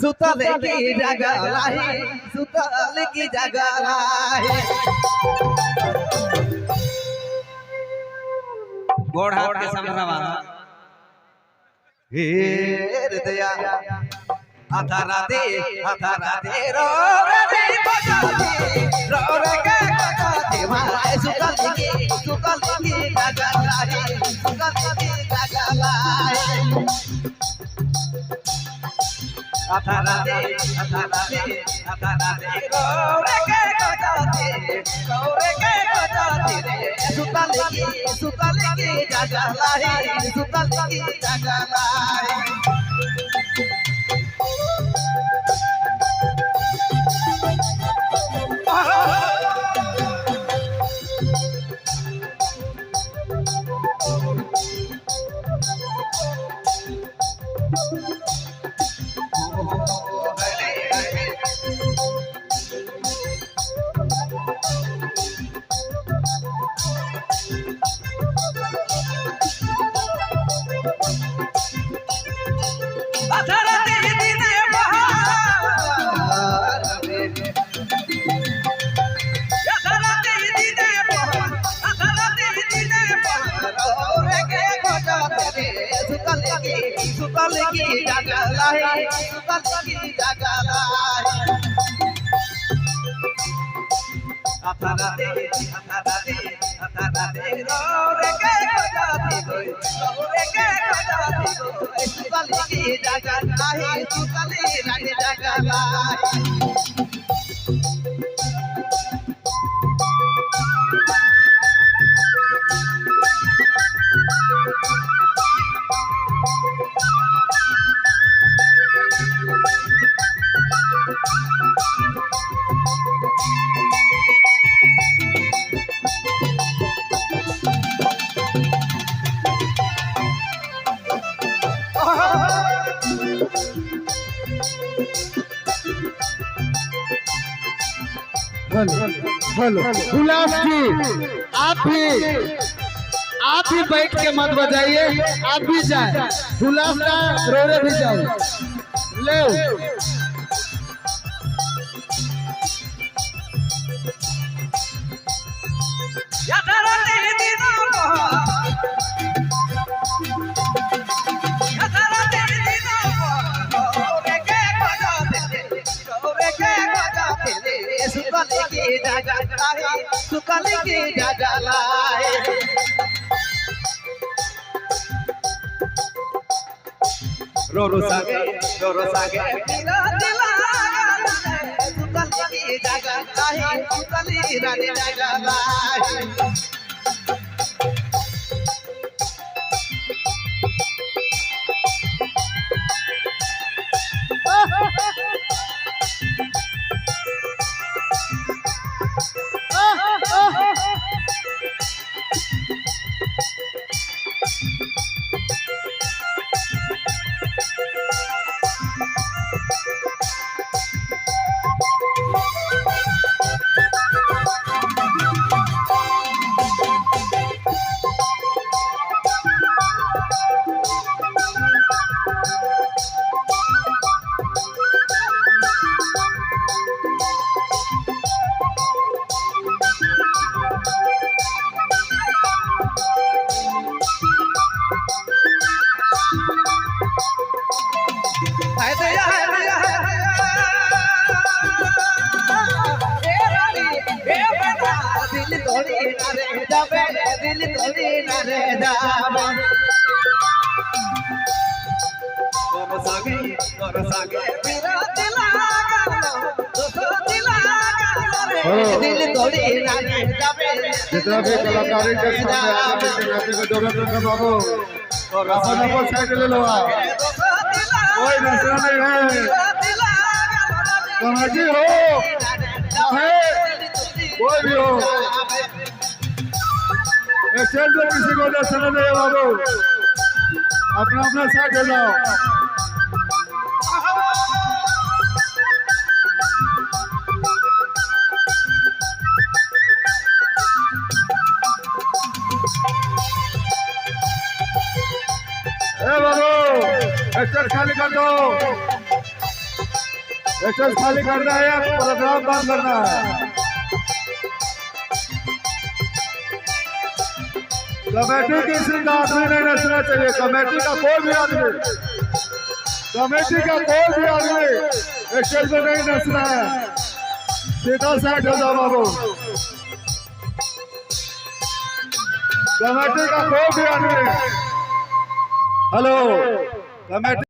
सुतले की जगह लाही सुतले की जगह लाही गोड़ हाथ के सामने वाला हे हृदया आधारा दे रो रे बजाते रो रे के बजाते भाई सुतले की जगह लाही सुतले की जगह लाही आधारा दे रो रे के बजाते रे सुतले की जगह लाही सुतले की जगह लाही सुतले की जगह लाही सुतले की जगह लाही आधारा दे रो रे के बजाते सुतले की जगह लाही सुतले की जगह लाही हेलो गुलाब जी आप भी बैठ के मत बजाइए, आप भी जाए गुलाब का रोरे भी जाओ ले सुतले की जगह लाही रो सागे दिला सुतले की जगह लाही सुतले की जगह लाही दिल थोड़ी न रह जावे दिल थोड़ी न रह जावे तोर सागे मेरा दिल दिल थोड़ी न रह जावे जितना भी कलाकारी के सामने आने के नाते को जरूरत है बाबू और अपन साइड ले लो कोई मसला नहीं है कहाजी हो चाहे कोई भी हो एक्सेल तो किसी को दर्शन नहीं बाबू अपना अपना साइड हो जाओ बाबू एक्सेल खाली कर दो स्टेज खाली करना है, प्रोग्राम बंद करना है। कमेटी किसी का आदमी नहीं नचना चाहिए, कमेटी का कोई भी आदमी, कमेटी का कोई भी आदमी स्टेज पे नहीं नचना है। सीधा साइड हो जाओ बाबू। कमेटी का कोई भी आदमी, हेलो कमेटी